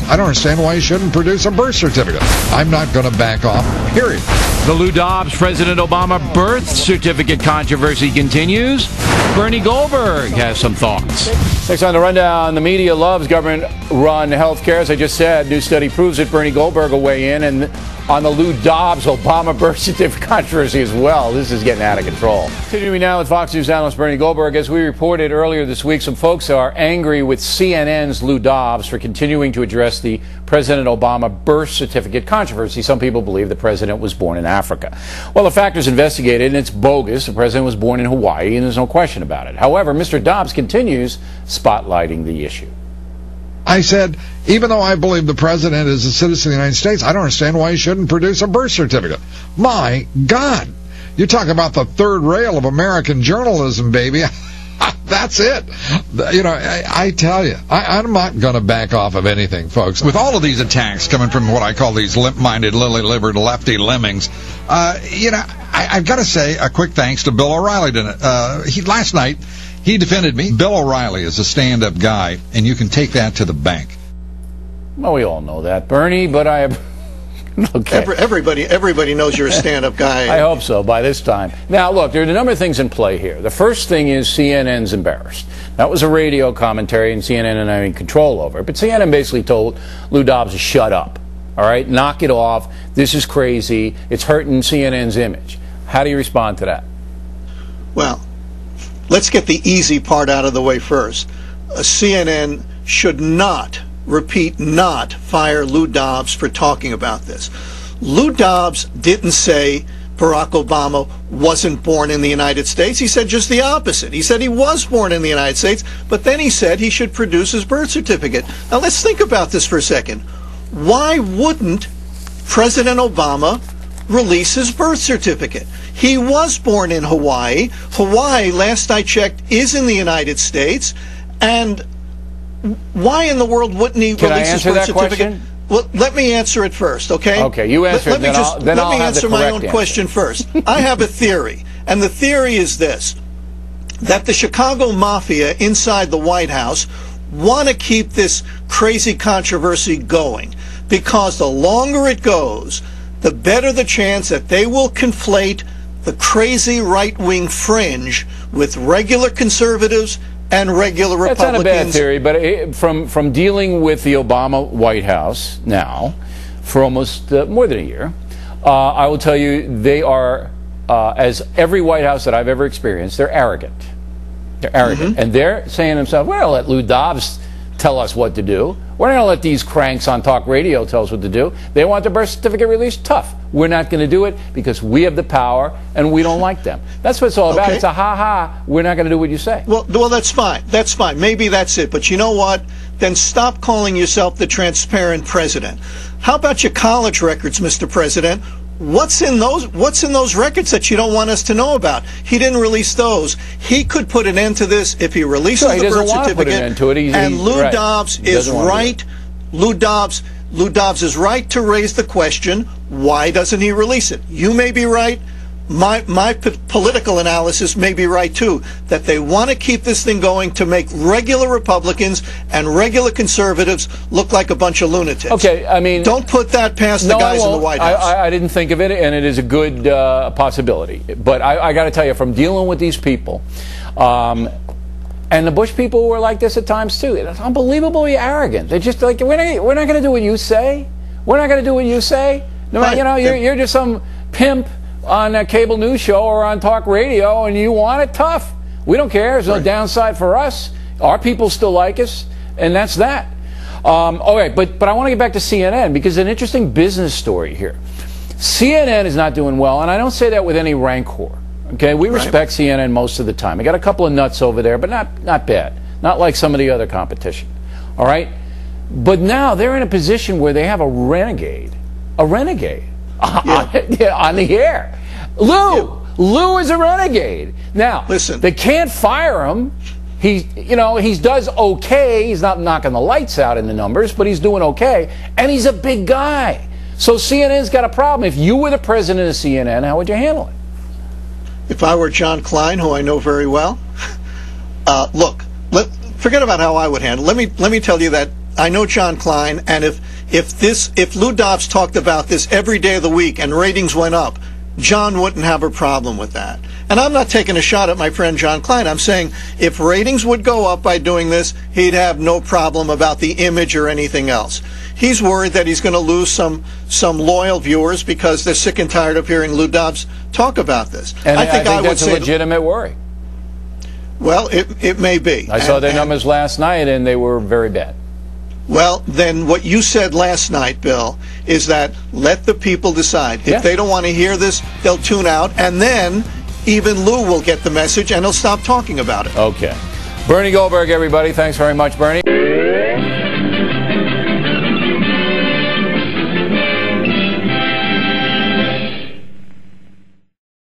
I don't understand why he shouldn't produce a birth certificate. I'm not going to back off, period. The Lou Dobbs President Obama birth certificate controversy continues. Bernie Goldberg has some thoughts. Next on the rundown, the media loves government-run health care. As I just said, new study proves it. Bernie Goldberg will weigh in and on the Lou Dobbs Obama birth certificate controversy as well. This is getting out of control. Continuing now with Fox News analyst Bernie Goldberg. As we reported earlier this week, some folks are angry with CNN's Lou Dobbs for continuing to address the President Obama birth certificate controversy. Some people believe the president was born in Africa. Well, the factors investigated, and it's bogus. The president was born in Hawaii, and there's no question about it. However, Mr. Dobbs continues spotlighting the issue. I said, even though I believe the president is a citizen of the United States, I don't understand why he shouldn't produce a birth certificate. My God. You talk about the third rail of American journalism, baby. That's it. You know, I tell you, I'm not going to back off of anything, folks. With all of these attacks coming from what I call these limp-minded, lily-livered, lefty lemmings, you know, I've got to say a quick thanks to Bill O'Reilly. Last night, he defended me. Bill O'Reilly is a stand-up guy, and you can take that to the bank. Well, we all know that, Bernie, but I have... Okay. Everybody knows you're a stand-up guy. I hope so by this time. Now, look, there are a number of things in play here. The first thing is CNN's embarrassed. That was a radio commentary, and CNN didn't have any control over it. But CNN basically told Lou Dobbs to shut up. All right? Knock it off. This is crazy. It's hurting CNN's image. How do you respond to that? Well, let's get the easy part out of the way first. CNN should not, repeat, not fire Lou Dobbs for talking about this. Lou Dobbs didn't say Barack Obama wasn't born in the United States. He said just the opposite. He said he was born in the United States, but then he said he should produce his birth certificate. Now let's think about this for a second. Why wouldn't President Obama release his birth certificate? He was born in Hawaii. Hawaii, last I checked, is in the United States. And why in the world wouldn't he release his birth certificate? Well, let me answer it first, okay? Okay, you answer it, let me answer my own question first. I have a theory, and the theory is this, that the Chicago Mafia inside the White House want to keep this crazy controversy going, because the longer it goes, the better the chance that they will conflate the crazy right-wing fringe with regular conservatives and regular Republicans. That's not a bad theory, but from dealing with the Obama White House now for almost more than a year, I will tell you they are, as every White House that I've ever experienced, they're arrogant. They're arrogant. And they're saying to themselves, we're going to let Lou Dobbs tell us what to do. We're not going to let these cranks on talk radio tell us what to do. They want the birth certificate released? Tough. We're not going to do it because we have the power and we don't like them. That's what it's all about. Okay. It's a ha-ha. We're not going to do what you say. Well, that's fine. That's fine. Maybe that's it. But you know what? Then stop calling yourself the transparent president. How about your college records, Mr. President? What's in those records that you don't want us to know about? He didn't release those. He could put an end to this if he releases the birth certificate. And Lou Dobbs is right. Lou Dobbs is right to raise the question, why doesn't he release it? You may be right. My political analysis may be right too, that they want to keep this thing going to make regular Republicans and regular conservatives look like a bunch of lunatics. Okay, I mean, don't put that past the guys in the White House. I didn't think of it, and it is a good possibility. But I got to tell you, from dealing with these people, and the Bush people were like this at times too. It's unbelievably arrogant. They're just like, we're not going to do what you say. We're not going to do what you say. No, you know, you're just some pimp on a cable news show or on talk radio, and you want it tough. We don't care. There's no downside for us. Our people still like us, and that's that. Okay, but I want to get back to CNN because an interesting business story here. CNN is not doing well, and I don't say that with any rancor. Okay, we respect CNN most of the time. I got a couple of nuts over there, but not bad. Not like some of the other competition. All right, but now they're in a position where they have a renegade on the air. Lou is a renegade. Now, listen, they can't fire him. He does okay. He's not knocking the lights out in the numbers, but he's doing okay. And he's a big guy. So CNN's got a problem. If you were the president of CNN, how would you handle it? If I were John Klein, who I know very well, look, forget about how I would handle it. Let me tell you that John Klein, and if Lou Dobbs talked about this every day of the week and ratings went up, John wouldn't have a problem with that. And I'm not taking a shot at my friend John Klein. I'm saying if ratings would go up by doing this, he'd have no problem about the image or anything else. He's worried that he's going to lose some loyal viewers because they're sick and tired of hearing Lou Dobbs talk about this. And I think that's a legitimate worry. Well, it may be. I saw their numbers last night, and they were very bad. Well, then what you said last night, Bill, is that let the people decide. If they don't want to hear this, they'll tune out, and then even Lou will get the message, and he'll stop talking about it. Okay. Bernie Goldberg, everybody. Thanks very much, Bernie.